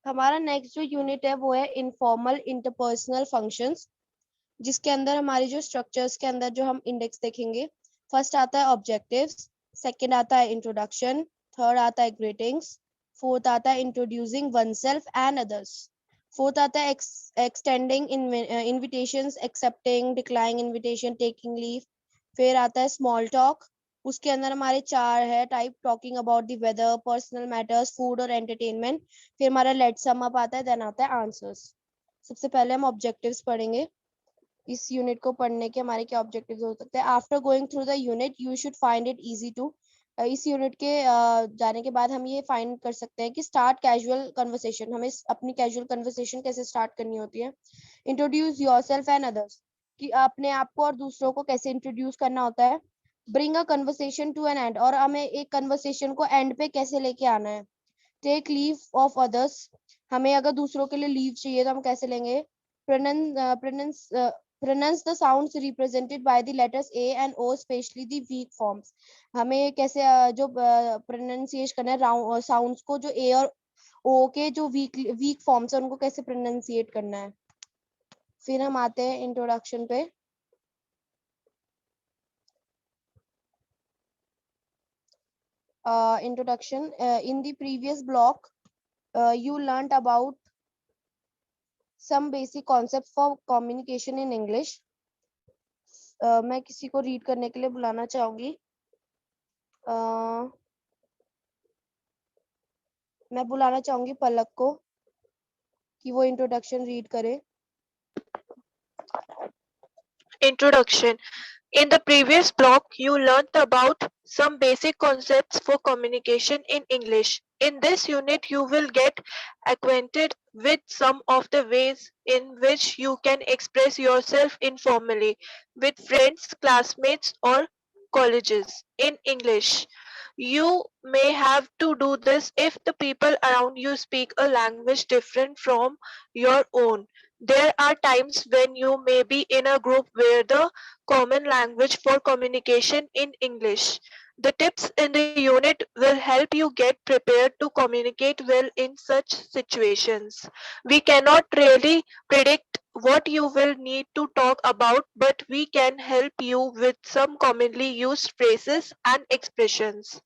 हमारा नेक्स्ट जो यूनिट है वो है इनफॉर्मल इंटरपर्सनल फंक्शंस, जिसके अंदर हमारी जो स्ट्रक्चर्स के अंदर जो हम इंडेक्स देखेंगे, फर्स्ट आता है ऑब्जेक्टिव्स, सेकंड आता है इंट्रोडक्शन, थर्ड आता है ग्रीटिंग्स, फोर्थ आता है introducing oneself and others, fourth आता है extending invitations, accepting, declining invitation, taking leave, फिर आता है स्मॉल टॉक। उसके अंदर हमारे चार है type, talking about the weather, personal matters, food और एंटरटेनमेंट। फिर हमारा लेट्स सम अप आता है, देन आता है आंसर्स। सबसे पहले हम ऑब्जेक्टिव्स पढ़ेंगे। इस यूनिट को पढ़ने के हमारे क्या ऑब्जेक्टिव्स हो सकते हैं। After going through the unit you should find it easy to, इस यूनिट के जाने के बाद हम ये फाइंड कर सकते हैं कि स्टार्ट कैजुअल कन्वर्सेशन, हमें अपनी कैजुअल कन्वर्सेशन कैसे स्टार्ट करनी होती है। इंट्रोड्यूस योरसेल्फ एंड अदर्स, कि अपने आप को और दूसरों को कैसे इंट्रोड्यूस करना होता है। Bring a conversation to an end, और हमें एक कन्वर्सेशन को एंड पे कैसे लेके आना है। टेक लीव ऑफ अदर्स, हमें अगर दूसरों के लिए लीव चाहिए तो हम कैसे लेंगे। pronounce the sounds represented by the letters A and O, especially the weak forms, हमें कैसे जो प्रोनाउंसिएशन करना है साउंड्स को, जो A और O के जो वीक फॉर्म्स है उनको कैसे प्रोनाउंसिएट करना है। फिर हम आते हैं इंट्रोडक्शन पे। Introduction. In the previous block, you learnt about some basic concepts for communication in English. मैं किसी को रीड करने के लिए बुलाना चाहूंगी। मैं बुलाना चाहूंगी पलक को कि वो इंट्रोडक्शन रीड करे। Introduction. In the previous block, you learned about some basic concepts for communication in English. In this unit, you will get acquainted with some of the ways in which you can express yourself informally with friends, classmates, or colleges in English. You may have to do this if the people around you speak a language different from your own. There are times when you may be in a group where the common language for communication in English. The tips in the unit will help you get prepared to communicate well in such situations. We cannot really predict what you will need to talk about, but we can help you with some commonly used phrases and expressions.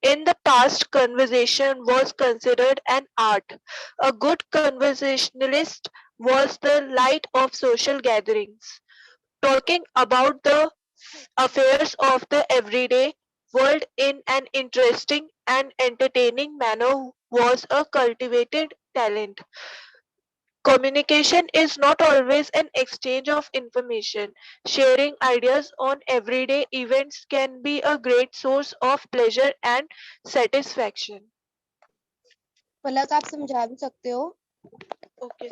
In the past, conversation was considered an art. A good conversationalist was the light of social gatherings. Talking about the affairs of the everyday world in an interesting and entertaining manner was a cultivated talent. Communication is not always an exchange of information. Sharing ideas on everyday events can be a great source of pleasure and satisfaction. पलक आप समझा भी सकते हो। Okay.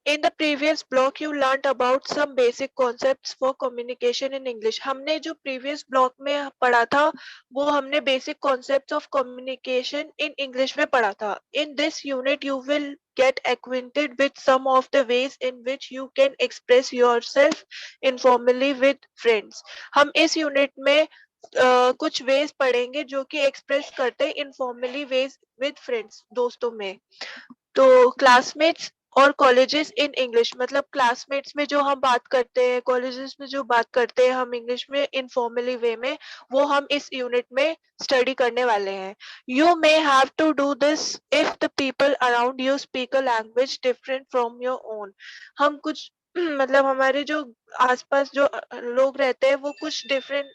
In the previous block, you learnt about some basic concepts for communication in English. हमने जो previous block में पढ़ा था, वो हमने basic concepts of communication in English में पढ़ा था. In this unit, you will get acquainted with some of the ways in which you can express yourself informally with friends. हम इस unit में कुछ ways पढ़ेंगे जो कि express करते हैं informally ways with friends, दोस्तों में. तो क्लासमेट्स और कॉलेजेस इन इंग्लिश, मतलब क्लासमेट्स में जो हम बात करते हैं, कॉलेजेस में जो बात करते हैं हम इंग्लिश में इनफॉर्मली वे में, वो हम इस यूनिट में स्टडी करने वाले हैं. You may have to do this if the people around you speak a language different from your own. हम कुछ मतलब हमारे जो आसपास जो लोग रहते हैं वो कुछ डिफरेंट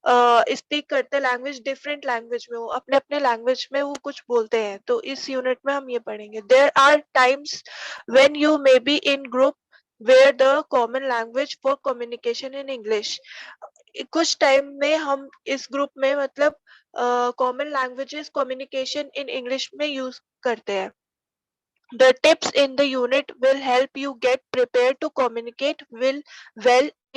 स्पीक करते हैं लैंग्वेज, डिफरेंट लैंग्वेज में, वो अपने अपने लैंग्वेज में वो कुछ बोलते हैं. तो इस यूनिट में हम ये पढ़ेंगे. There are times when you may be in group where the common language for communication in English. कुछ टाइम में हम इस ग्रुप में मतलब common languages communication in English में यूज करते हैं. The tips in the unit will help you get prepared to communicate well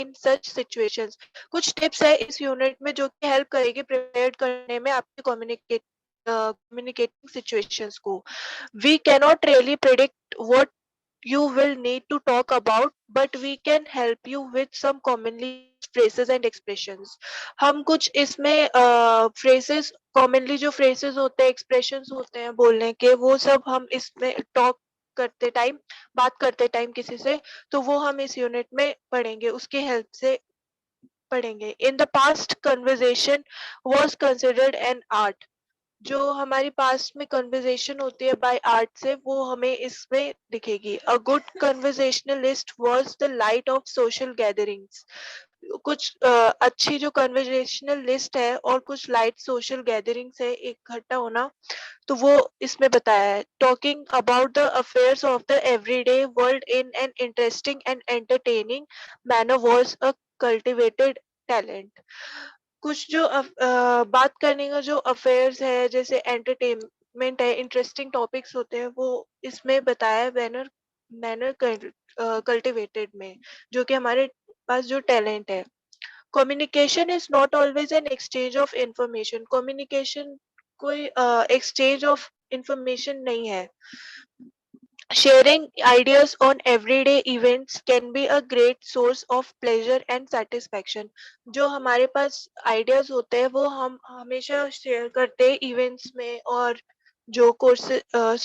in such situations. कुछ tips है इस unit में जो कि help करेगी prepared करने में आपके communicating situations को. We cannot really predict what you will need to talk about, but we can help you with some commonly phrases and expressions. हम कुछ इसमें phrases commonly जो phrases होते हैं, expressions होते हैं बोलने के, वो सब हम इसमें talk करते टाइम, बात करते टाइम किसी से, तो वो हम इस यूनिट में पढ़ेंगे, उसकी हेल्प से पढ़ेंगे. In the past conversation was considered an art. जो हमारी पास्ट में कन्वर्सेशन होती है बाय आर्ट से, वो हमें इसमें दिखेगी. A good conversationalist was the light of social gatherings. कुछ अच्छी जो कन्वर्सेशनल लिस्ट है और कुछ लाइट सोशल गैदरिंग्स है, इकट्ठा होना, तो वो इसमें बताया है. Talking about the affairs of the everyday world in an interesting and entertaining manner was a cultivated talent. कुछ जो बात करने का जो अफेयर्स है, जैसे एंटरटेनमेंट है, इंटरेस्टिंग टॉपिक्स होते हैं, वो इसमें बताया है मैनर मैनर कल्टिवेटेड में, जो कि हमारे पास जो टैलेंट है. Communication is not always an exchange of information. Communication कोई एक्सचेंज ऑफ इंफॉर्मेशन नहीं है. Sharing ideas on everyday events can be a great source of pleasure and satisfaction. जो हमारे पास ideas होते हैं वो हम हमेशा share करते हैं events में और जो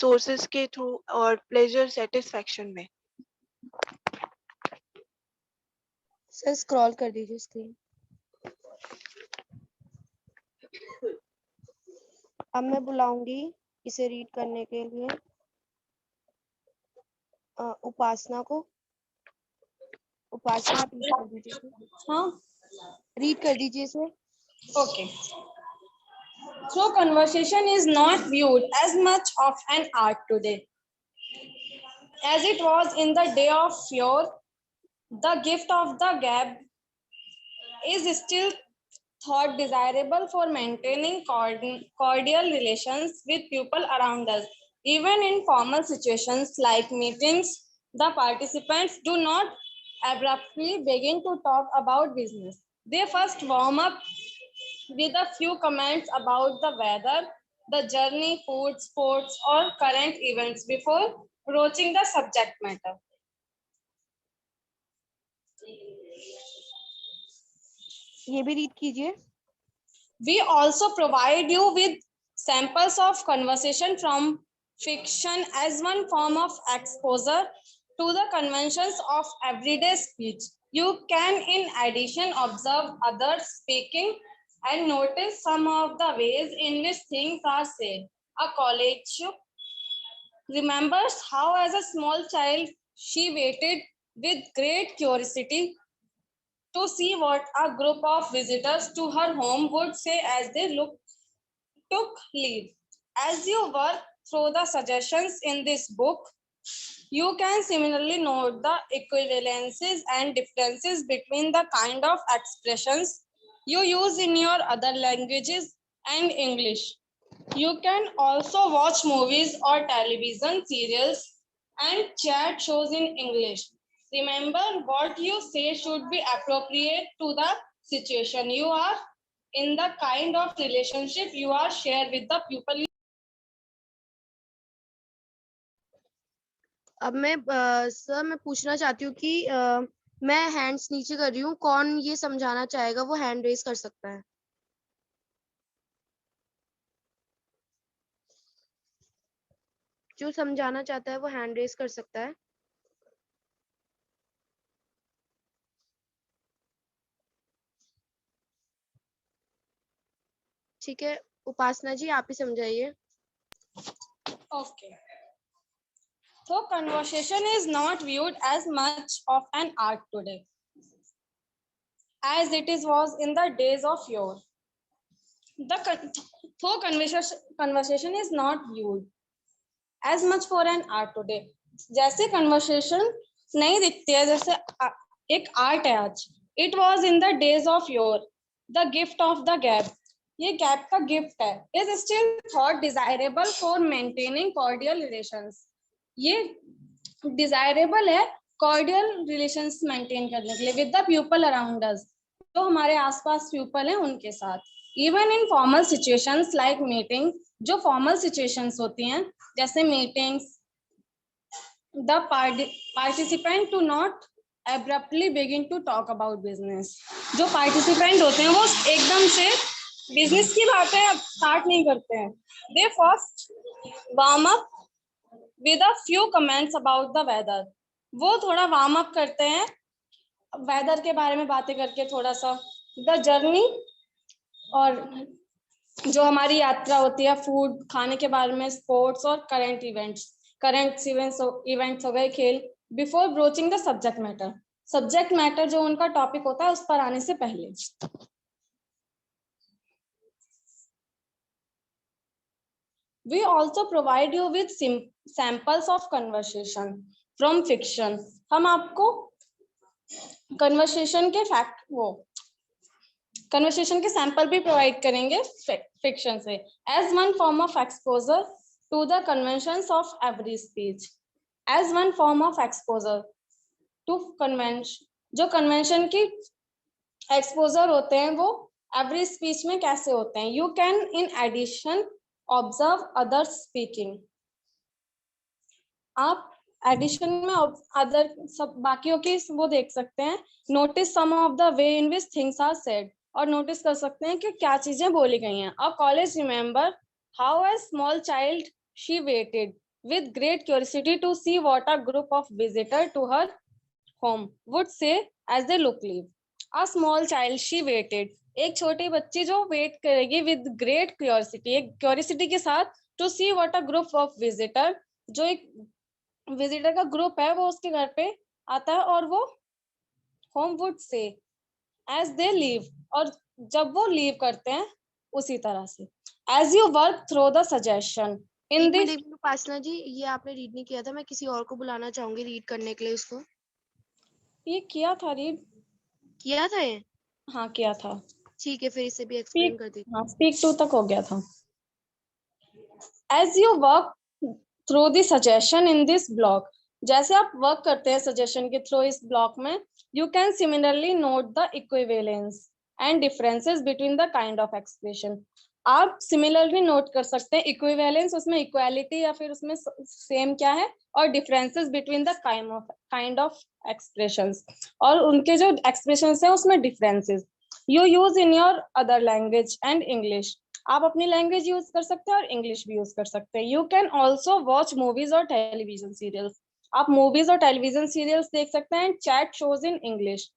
sources के through और pleasure satisfaction में. सर स्क्रॉल कर दीजिए स्क्रीन. अब मैं बुलाऊंगी इसे रीड करने के लिए उपासना को. उपासना आप रीड कर दीजिए. हाँ, रीड कर दीजिए इसे. okay. So conversation is not viewed as much of an art today as it was in the day of yore. The gift of the gab is still thought desirable for maintaining cordial relations with people around us. Even in formal situations like meetings, the participants do not abruptly begin to talk about business. They first warm up with a few comments about the weather, the journey, food, sports, or current events before broaching the subject matter. ये भी read कीजिए. We also provide you with samples of conversation from fiction as one form of exposure to the conventions of everyday speech. You can, in addition, observe others speaking and notice some of the ways in which things are said. A college remembers how, as a small child, she waited with great curiosity to see what a group of visitors to her home would say as they took leave. As you work through the suggestions in this book, you can similarly note the equivalences and differences between the kind of expressions you use in your other languages and English. You can also watch movies or television serials and chat shows in English. Remember, what you say should be appropriate to the situation you are in, the kind of relationship you are share with the people. अब मैं sir मैं पूछना चाहती हूँ कि मैं hands नीचे कर रही हूँ, कौन ये समझाना चाहेगा वो हैंड रेज कर सकता है. जो समझाना चाहता है वो हैंड रेज कर सकता है. ठीक है उपासना जी आप ही समझाइए. Okay. So conversation is not viewed as much of an art today as it was in the days of yore. So conversation is not viewed as much for an art today. जैसे conversation नहीं दिखती है, जैसे एक art है आज. It was in the days of yore. The gift of the gap. ये gap का gift है. Is still thought desirable for maintaining cordial relations. ये desirable है cordial relations maintain करने के लिए with the people around us. तो हमारे आसपास people हैं उनके साथ. Even in formal situations like meetings, जो formal situations होती हैं जैसे meetings, the participant do not abruptly begin to talk about business. जो participant होते हैं वो एकदम से business की बातें start नहीं करते हैं. They first warm up with a few comments about the weather. वो थोड़ा warm up करते हैं weather के बारे में बातें करके थोड़ा सा. The journey और जो हमारी यात्रा होती है, फूड खाने के बारे में, स्पोर्ट्स और करंट इवेंट्स हो गए, खेल. Before broaching the subject matter जो उनका टॉपिक होता है उस पर आने से पहले. We also provide you with samples of conversation from fiction. हम आपको कन्वर्सेशन के सैंपल भी प्रोवाइड करेंगे फिक्शन से, as one form of exposure to the conventions of every speech. As one form of exposure to convention. जो convention की exposure होते हैं वो एवरी स्पीच में कैसे होते हैं. You can in addition observe others speaking. आप एडिशन में अदर सब बाकियों की वो देख सकते हैं. Notice some of the way in which things are said. और नोटिस कर सकते हैं कि क्या चीजें बोली गई हैं. A college remember how a small child she waited with great curiosity to see what a group of visitors to her home would say as they look leave. A small child she waited. एक छोटी बच्ची जो wait करेगी with great curiosity, एक curiosity के साथ, to see what a group of visitor, जो एक विजिटर का ग्रुप है वो उसके घर पे आता है और वो home would say as they leave, और जब वो लीव करते हैं उसी तरह से. As you work through the suggestion in this. उपासना जी, ये आपने रीड नहीं किया था, मैं किसी और को बुलाना चाहूंगी रीड करने के लिए. इसको ये किया था रीड. किया था ये? हाँ किया था. ठीक है, फिर इसे भी एक्सप्लेन कर दीजिए. हाँ, स्पीक टू तक हो गया था. As you work through the suggestion in this block, जैसे आप वर्क करते हैं सजेशन के थ्रू इस ब्लॉक में, you can similarly note the equivalence and differences between the kind of expression. आप सिमिलरली नोट कर सकते हैं इक्विवेलेंस, उसमें इक्वालिटी या फिर उसमें सेम क्या है, और differences between the kind of expressions, और उनके जो एक्सप्रेशंस हैं उसमें differences. You use in your other language and English. आप अपनी लैंग्वेज यूज कर सकते हैं और इंग्लिश भी यूज कर सकते हैं. You can also watch movies और टेलीविजन सीरियल्स. आप मूवीज और टेलीविजन सीरियल्स देख सकते हैं. चैट शोज इन इंग्लिश,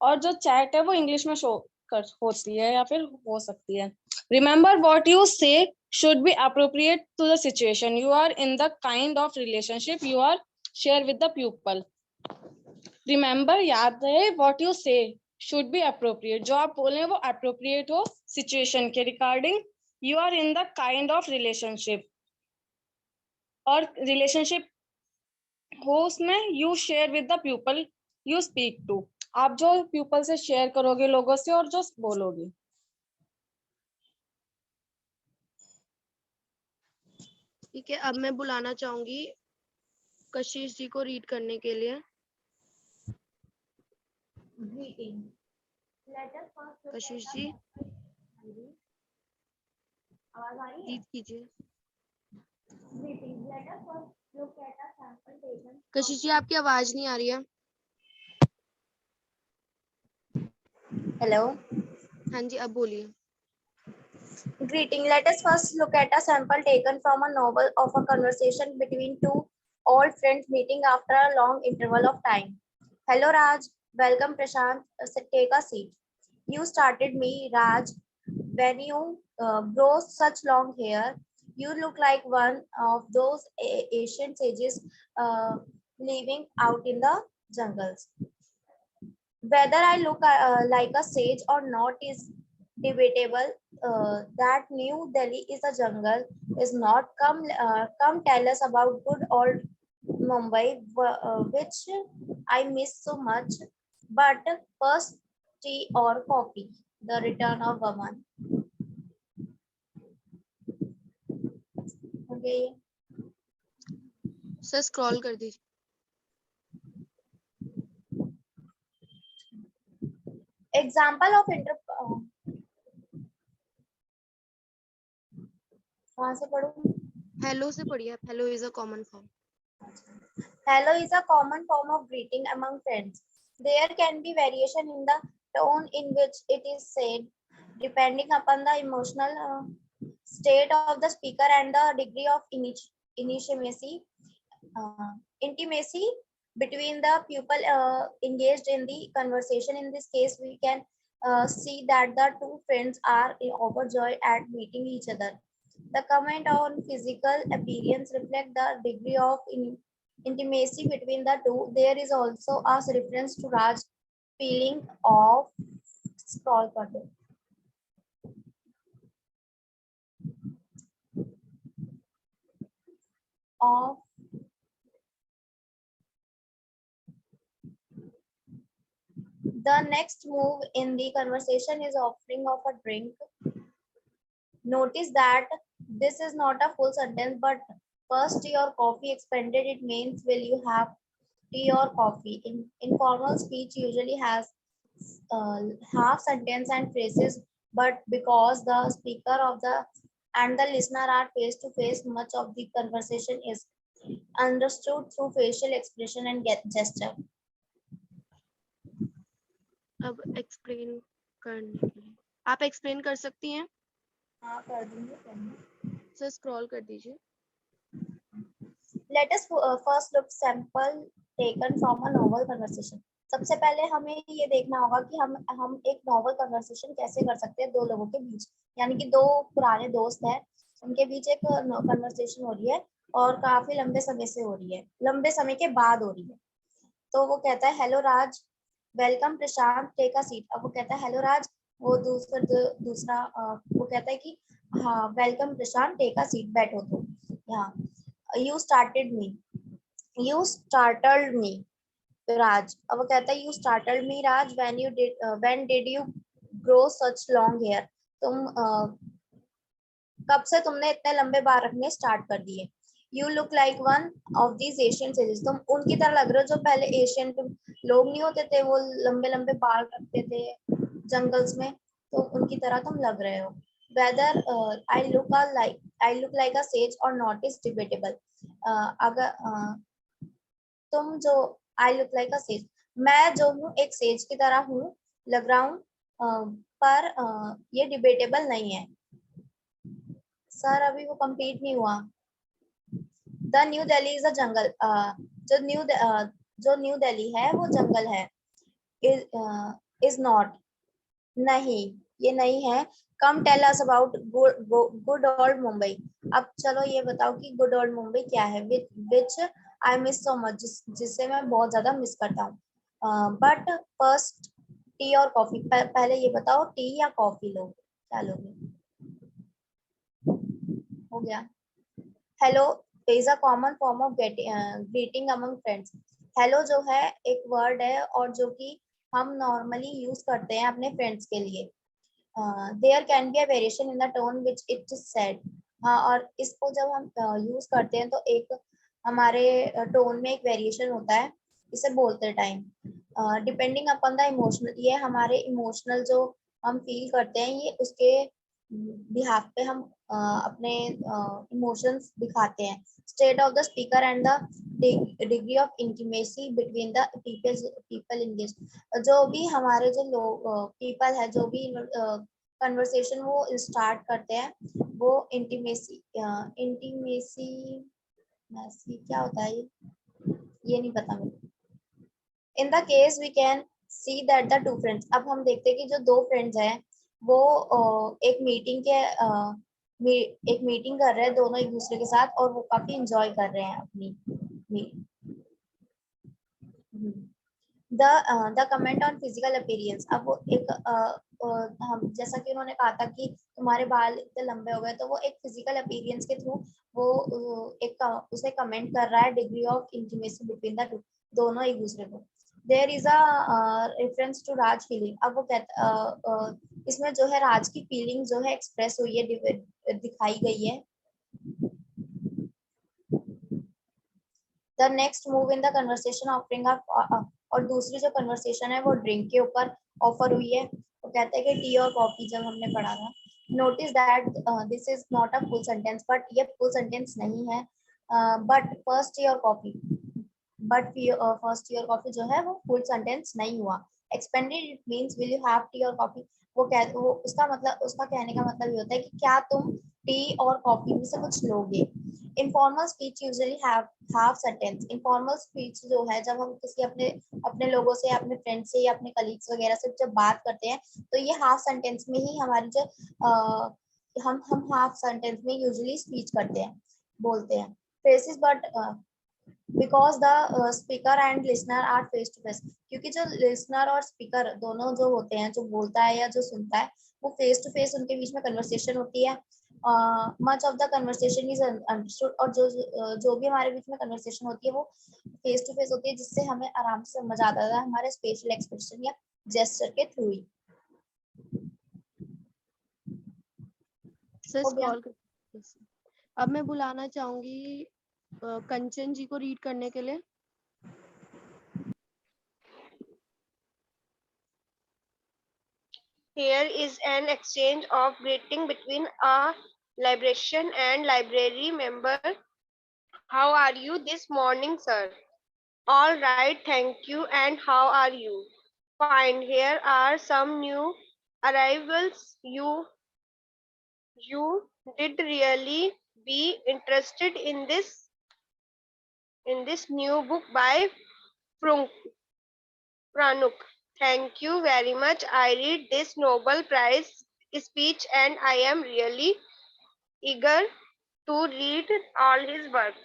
और जो चैट है वो इंग्लिश में शो होती है या फिर हो सकती है. Remember what you say should be appropriate to the situation you are in, the kind of relationship you are share with the pupil. Remember, याद है, what you say should be appropriate. जो आप बोले वो appropriate हो situation के regarding. You are in the kind of relationship, और relationship हो उसमें you share with the pupil you speak to. आप जो pupil से share करोगे लोगों से और जो बोलोगे. ठीक है, अब मैं बुलाना चाहूंगी कशिश जी को रीड करने के लिए. कशिश जी आवाज आ रही है? रीड कीजिए. कशिश जी, आपकी आवाज नहीं आ रही है. हेलो. हाँ जी, अब बोलिए. Greeting. Let us first look at a sample taken from a novel of a conversation between two old friends meeting after a long interval of time. Hello, Raj. Welcome, Prashant. Take a seat. You started me, Raj, when you grow such long hair. You look like one of those ancient sages living out in the jungles. Whether I look like a sage or not is debatable. That New Delhi is a jungle is not. Come tell us about good old Mumbai, which I miss so much. But first, tea or coffee? The return of Vaman. Okay. Sir scroll कर दीजिए. Example of कहाँ से पढ़ूं? Hello से पढ़िए. Hello is a common form. Hello is a common form of greeting among friends. There can be variation in the tone in which it is said, depending upon the emotional state of the speaker and the degree of intimacy, intimacy between the people engaged in the conversation. In this case, we can see that the two friends are overjoyed at meeting each other. The comment on physical appearance reflect the degree of intimacy between the two. There is also a reference to Raj's feeling of scroll कर दो. Of the next move in the conversation is offering of a drink. Notice that this is not a full sentence, but first tea or coffee expanded, it means will you have tea or coffee. In informal speech usually has half sentence and phrases, but because the speaker of the and the listener are face to face, much of the conversation is understood through facial expression and gesture. अब explain करने के लिए आप explain कर सकती हैं हाँ कर दूंगी. सर स्क्रॉल कर दीजिए. Let us first look sample taken from a novel conversation. सबसे पहले हमें ये देखना होगा कि हम एक नॉवल कन्वर्सेशन कैसे कर सकते हैं दो लोगों के बीच, यानी कि दो पुराने दोस्त हैं, उनके बीच एक कन्वर्सेशन हो रही है और काफी लंबे समय से हो रही है, लंबे समय के बाद हो रही है. तो वो कहता है hello Raj, welcome Prashant, take a seat. अब वो कहता है हेलो राज, वो दूसरा वो कहता है कि हाँ welcome Prashant, take a seat, बैठो तुम यहाँ. You started me, Raj. अब वो कहता है you started me, Raj. When did you grow such long hair? कब से तुमने इतने लंबे बाल रखने स्टार्ट कर दिए? You look like one of these ancient sages. तुम उनकी तरह लग रहे हो जो पहले एशियन लोग नहीं होते थे, वो लंबे लंबे बाल रखते थे जंगल्स में, तो उनकी तरह तुम लग रहे हो. Whether I look like a sage or not is debatable. अगर तुम जो I look like a sage, मैं जो हूँ एक सेज की तरह हूँ, लग रहा हूँ, पर ये डिबेटेबल नहीं है. सर अभी वो कंप्लीट नहीं हुआ. The New Delhi is a jungle. जो न्यू दिल्ली है वो जंगल है. इज नॉट, नहीं ये नहीं है. Come tell us about good old Mumbai. अब चलो ये बताओ कि गुड ओल्ड मुंबई क्या है, विच आई मिस सो मच, जिससे मैं बहुत ज्यादा मिस करता हूँ. बट फर्स्ट टी और कॉफी. पहले ये बताओ टी या कॉफी लोगे, क्या लोगे? हो गया. Hello is a common form of greeting among friends. Hello जो है एक वर्ड है और जो कि हम नॉर्मली यूज करते हैं अपने फ्रेंड्स के लिए. There can be a variation in the tone which it is said. हाँ, और इसको जब हम यूज करते हैं तो एक हमारे टोन में एक वेरिएशन होता है इसे बोलते time, depending upon the emotional. ये हमारे इमोशनल जो हम फील करते हैं, ये उसके बिहाफ पे हम अपने इमोशंस दिखाते हैं. State of the speaker and the degree of intimacy between the people engage. जो भी हमारे जो लोग पीपल है, जो भी कन्वर्सेशन वो स्टार्ट करते हैं, वो इंटीमेसी क्या होता है ये नहीं पता मुझे. In the case we can see that the two friends. अब हम देखते हैं कि जो दो फ्रेंड्स हैं वो एक मीटिंग कर रहे हैं दोनों एक दूसरे के साथ, और वो काफी इंजॉय कर रहे हैं अपनी. The comment on physical appearance. अब वो एक हम जैसा कि उन्होंने कहा था कि तुम्हारे बाल इतने लंबे हो गए, तो वो एक फिजिकल अपीयरेंस के थ्रू वो उसे कमेंट कर रहा है degree of intimacy between the two, दोनों एक दूसरे को. There is a reference to Raj feeling. अब वो कहता इसमें जो है राज की फीलिंग जो है एक्सप्रेस हुई है, दिखाई गई है. The next move in the conversation offering और दूसरी जो कन्वर्सेशन है वो ड्रिंक के ऊपर ऑफर हुई है. वो कहते हैं कि टी और कॉफी जब हमने पढ़ा था. Notice that this is not a full sentence, but ये फुल सेंटेंस नहीं है. बट फर्स्ट टी और coffee, but first your coffee जो है वो फुल सेंटेंस नहीं हुआ. Expanded it means will you have T और कॉफी. वो उसका मतलब, उसका कहने का मतलब ये होता है कि क्या तुम टी और कॉफी में से कुछ लोगे. Informal speech usually have half sentence. Informal speech जो है, जब हम किसी अपने अपने लोगों से, अपने फ्रेंड से या अपने कलीग्स वगैरह से जब बात करते हैं, तो ये हाफ सेंटेंस में ही हमारी जो हम हाफ सेंटेंस में यूजुअली स्पीच करते हैं, बोलते हैं. phrases but because the speaker and listener are face to face. क्योंकि जो listener और speaker दोनों जो होते हैं, जो बोलता है या जो सुनता है, वो face to face उनके बीच में conversation होती है. Much of the conversation is understood. और जो भी हमारे बीच में conversation होती है वो face to face होती है, जिससे हमें आराम से समझ आता है हमारे facial expression या gesture के थ्रू ही. सर हो गया? स्क्रॉल कर. अब मैं बुलाना चाहूंगी कंचन जी को रीड करने के लिए. Here is an exchange of greeting between a librarian and library member. How are you this morning, sir? All right, thank you. And how are you? Fine. Here are some new arrivals. You did really be interested in this new book by Prunk. Pranuk, thank you very much. I read this Nobel Prize speech and I am really eager to read all his works.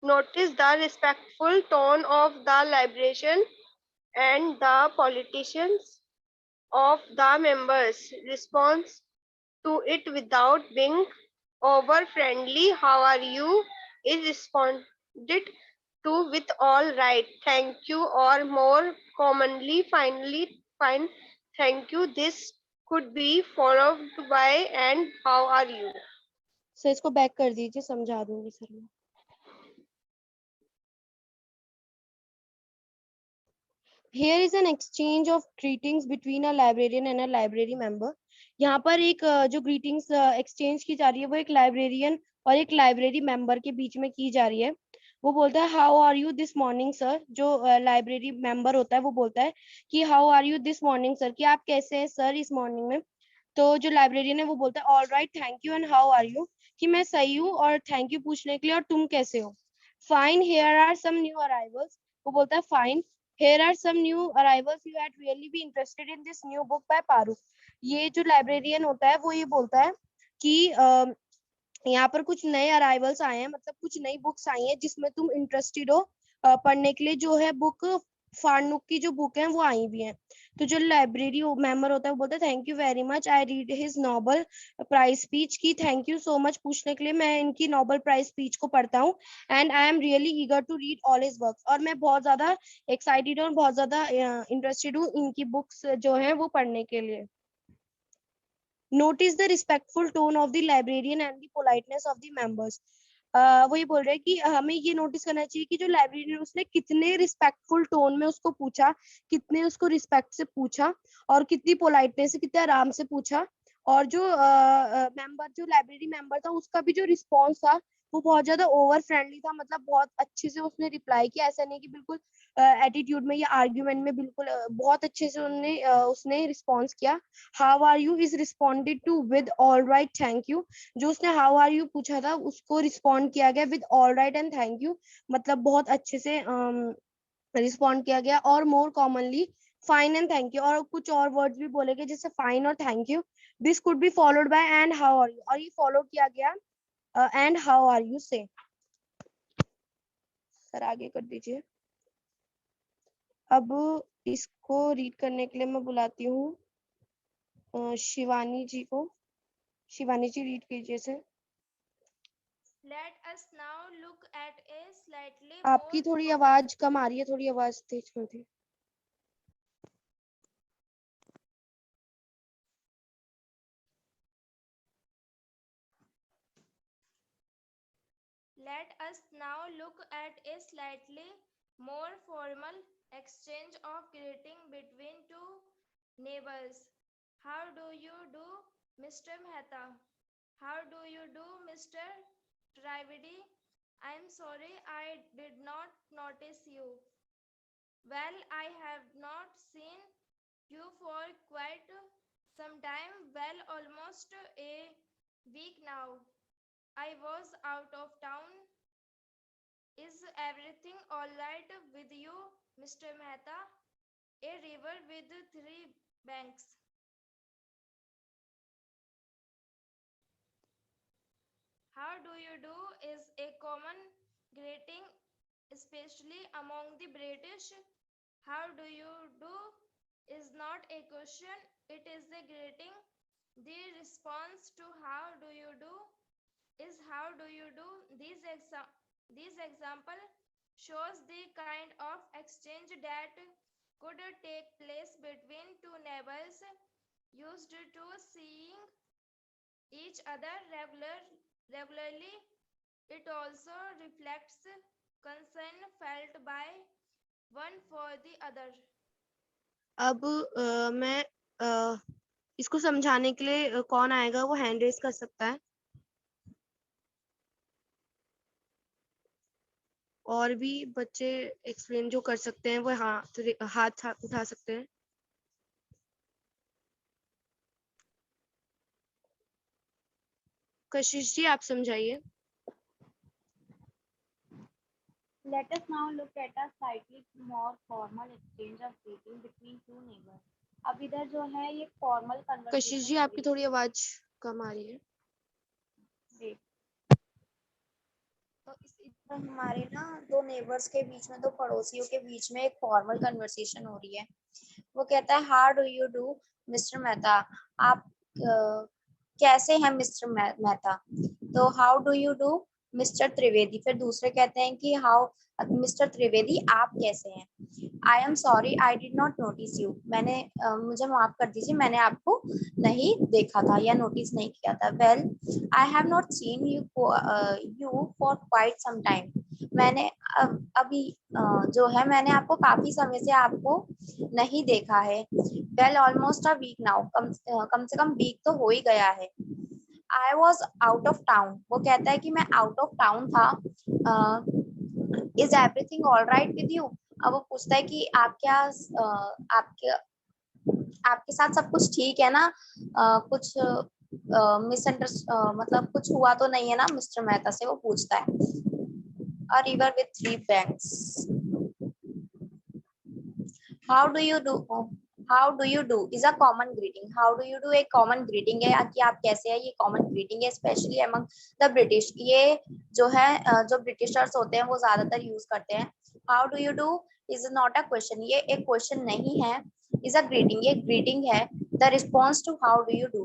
Notice the respectful tone of the librarian and the politicians of the members' response to it without being over friendly. How are you? Is responded to with all right, thank you, or more commonly, finally, fine, thank you. This could be followed by and how are you? Sir इसको back कर दीजिए, समझा दूंगी sir मैं. Here is an exchange of greetings between a librarian and a library member. यहाँ पर एक जो greetings exchange की जा रही है वो एक librarian और एक library member के बीच में की जा रही है. वो बोलता है how are you this morning sir. जो library member होता है वो बोलता है कि how are you this morning sir, कि आप कैसे हैं सर इस morning में. तो जो librarian है वो बोलता है all right thank you and how are you, कि मैं सही हूँ और thank you पूछने के लिए और तुम कैसे हो. Fine, here are some new arrivals. वो बोलता है fine. Here are some new arrivals. You had really be interested in this new book by Paruk. ये जो librarian होता है वो ये बोलता है कि यहाँ पर कुछ नए अराइवल्स आए हैं, मतलब कुछ नई बुक्स आई हैं जिसमें तुम इंटरेस्टेड हो पढ़ने के लिए. जो है बुक फारूक की जो बुक है वो आई भी हैं. तो जो लाइब्रेरी मेंबर होता है वो बोलता है thank you very much. I read his Nobel prize speech, की थैंक यू सो मच पूछने के लिए, मैं इनकी नोबेल प्राइज स्पीच को पढ़ता हूँ. And I am really eager to read all his works, और मैं बहुत ज्यादा एक्साइटेड और बहुत ज्यादा इंटरेस्टेड हूँ इनकी बुक्स जो है वो पढ़ने के लिए. Notice the respectful tone of the librarian and the politeness of the members. वो ये बोल रहे हैं कि हमें ये नोटिस करना चाहिए कि जो लाइब्रेरियन उसने कितने रिस्पेक्टफुल टोन में उसको पूछा, कितने उसको रिस्पेक्ट से पूछा और कितनी पोलाइटनेस से, कितने आराम से पूछा. और जो मेंबर, जो लाइब्रेरी मेंबर था, उसका भी जो रिस्पॉन्स था वो बहुत ज्यादा ओवर फ्रेंडली था. मतलब बहुत अच्छे से उसने रिप्लाई किया, ऐसा नहीं कि बिल्कुल एटीट्यूड में या आर्ग्यूमेंट में, बिल्कुल बहुत अच्छे से उसने रिस्पॉन्स किया. How are you is responded to with all right thank you. जो उसने हाउ आर यू पूछा था उसको रिस्पॉन्ड किया गया with all right and thank you, मतलब बहुत अच्छे से रिस्पॉन्ड किया गया. और more commonly fine and thank you, और कुछ और वर्ड्स भी बोले गए जैसे फाइन और thank you. This could be followed by and how are you, और ये फॉलो किया गया एंड हाउ आर यू से. सर आगे कर दीजिए. अब इसको रीड करने के लिए मैं बुलाती हूँ शिवानी जी को. शिवानी जी रीड कीजिए sir. Let us now look at a slightly आपकी more थोड़ी आवाज कम आ रही है, थोड़ी आवाज तेज कर दी. Let us now look at a slightly more formal exchange of greeting between two neighbors. How do you do, Mr. Mehta? How do you do, Mr. Trivedi? I'm sorry I did not notice you. Well, I have not seen you for quite some time. Well, almost a week now. I was out of town. Is everything all right with you, Mr. Mehta? A river with three banks. How do you do is a common greeting, especially among the British. How do you do is not a question, it is a greeting. The response to how do you do is how do you do. This example shows the kind of exchange that could take place between two neighbors used to seeing each other regularly. It also reflects concern felt by one for the other. अब मैं इसको समझाने के लिए कौन आएगा, वो hand raise कर सकता है। और भी बच्चे एक्सप्लेन जो कर सकते हैं वो हाथ उठा सकते हैं। कशिश जी, आप समझाइए। Let us now look at a slightly more formal exchange of greeting between two neighbors. अब इधर जो है ये formal conversation। कशिश जी, आपकी थोड़ी आवाज कम आ रही है। तो इधर हमारे ना दो नेबर्स के बीच में, दो पड़ोसियों के बीच में एक फॉर्मल कन्वर्सेशन हो रही है। वो कहता है how do you do mister Mehta, आप कैसे हैं मिस्टर मेहता। तो how do you do mister Trivedi. फिर दूसरे कहते हैं कि हाउ मिस्टर त्रिवेदी आप कैसे हैं। I am sorry I did not notice you, मैंने मुझे माफ कर दीजिए, मैंने आपको नहीं देखा था या नोटिस नहीं किया था। Well I have not seen you for quite some time, मैंने अभी जो है मैंने आपको काफी समय से आपको नहीं देखा है। Well almost a week now, कम से कम वीक तो हो ही गया है। I was out of town, वो कहता है कि मैं आउट ऑफ टाउन था। Is everything all right with you. अब वो पूछता है कि आप क्या आपके साथ सब कुछ ठीक है ना, कुछ मतलब कुछ हुआ तो नहीं है ना मिस्टर मेहता से, वो पूछता है। A river with three banks. How do you do? How do you do is a common greeting. How do you do एक common greeting है कि आप कैसे हैं, ये common greeting है especially among the British. ये जो है जो Britishers होते हैं वो ज्यादातर यूज करते हैं। How do you do is not a question. ये एक question नहीं है, is a greeting. ये greeting है। The response to how do you do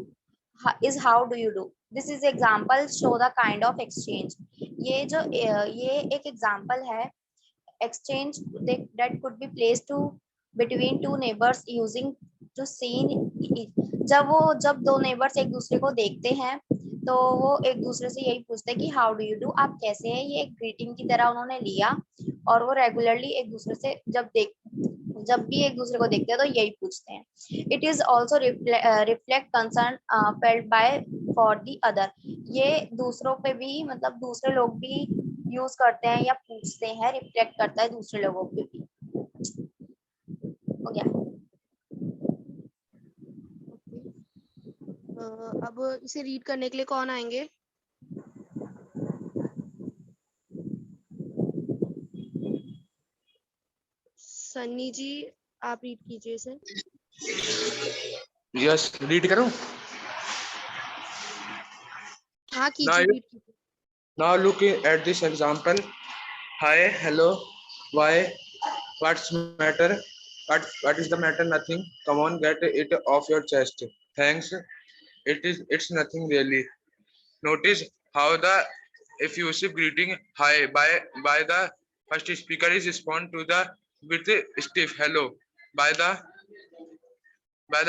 is how do you do. This is example show the kind of exchange. ये एक example है exchange that could be placed to between two neighbors using to see। जब दो neighbors एक दूसरे को देखते हैं तो वो एक दूसरे से यही पूछते हैं कि how do you do, आप कैसे हैं। ये एक greeting की तरह उन्होंने लिया और वो regularly एक दूसरे से जब भी एक दूसरे को देखते हैं तो यही पूछते हैं। It is also reflect concern felt by for the other. ये दूसरों पे भी मतलब दूसरे लोग भी यूज करते हैं या पूछते हैं, रिफ्लेक्ट करता है दूसरे लोगों पे भी। हो गया। अब इसे रीड करने के लिए कौन आएंगे? सन्नी जी, आप रीड कीजिए इसे। यस, रीड करूं? हाँ कीजिए, रीड कीजिए। Now look at this example. Hi, hello, why, what's matter, what is the matter? Nothing. Come on, get it off your chest. Thanks. It's nothing really. Notice how the effusive greeting hi by the first speaker is respond to the with stiff hello by the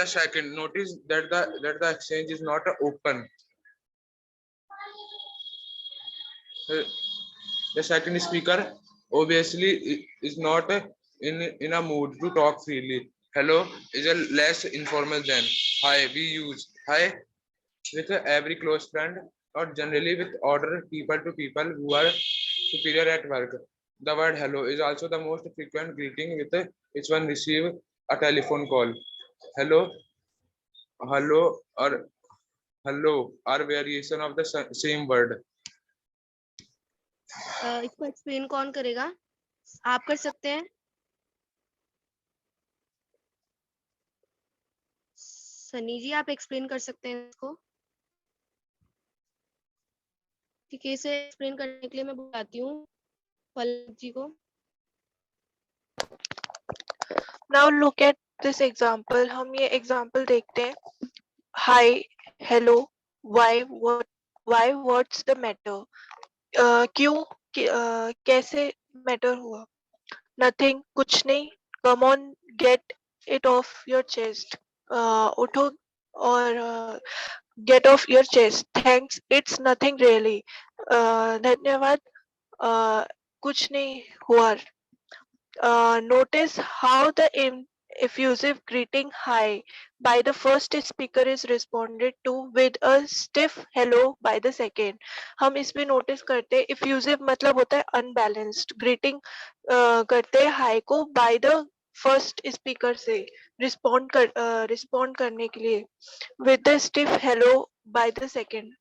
second. Notice that the exchange is not open. The second speaker obviously is not in a mood to talk freely. Hello is a less informal than hi. We use hi with every close friend, or generally with order people to people who are superior at work. The word hello is also the most frequent greeting with which one receive a telephone call. Hello, hello, or hello are variation of the same word. इसको explain कौन करेगा? आप कर सकते हैं? सनी जी, आप explain कर सकते हैं इसको? ठीक है, इसे एक्सप्लेन करने के लिए मैं बुलाती हूँ पल्लव जी को. Now look at this example. हम ये example देखते हैं. Hi, hello, why, what, what's the matter? क्यों, कैसे matter हुआ? Nothing, कुछ नहीं. Come on, get it off your chest. उठो और get off your chest. Thanks, it's nothing really. धन्यवाद, कुछ नहीं हुआ. Notice how the effusive greeting hi by the first speaker is responded to with a stiff hello by the second. हम इसमें notice करते हैं effusive मतलब होता है unbalanced. Greeting करते हैं hi को by the first speaker से respond करने के लिए with the stiff hello by the second,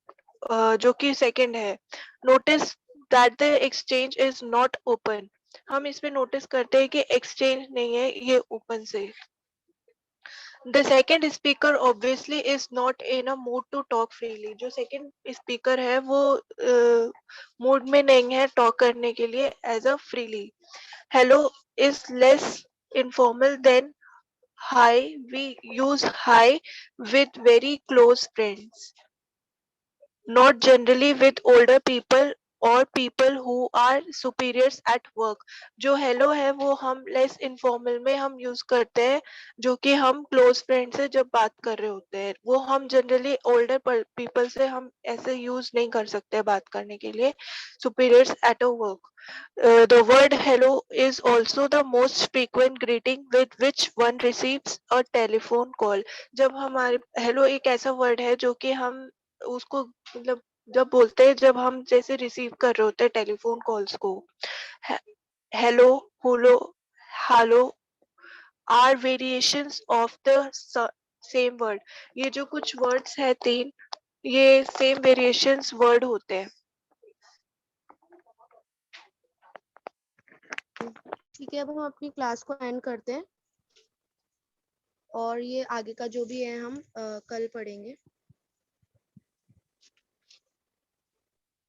जो कि second है. Notice that the exchange is not open. हम इसमें नोटिस करते हैं कि एक्सचेंज नहीं है, ये ओपन से. The second speaker obviously is not in a mood to talk freely. जो second speaker है वो मूड में नहीं है टॉक करने के लिए as a freely. Hello is less informal than hi. We use hi with very close friends, not generally with older people or people who are superiors at work. जो hello है वो हम less informal में हम use करते हैं, जो कि हम close friend से जब बात कर रहे होते हैं. वो हम generally older people से हम ऐसे use नहीं कर सकते बात करने के लिए superiors at a work. The word hello is also the most frequent greeting with which one receives a telephone call. जब हमारे hello एक ऐसा word है जो कि हम उसको मतलब जब बोलते हैं जब हम जैसे रिसीव कर रहे होते हैं टेलीफोन कॉल्स को. Hello, hullo, hallo are variations of the same word. ये जो कुछ वर्ड्स है 3, ये सेम वेरिएशंस वर्ड होते हैं. ठीक है, अब हम अपनी क्लास को एंड करते हैं और ये आगे का जो भी है हम कल पढ़ेंगे.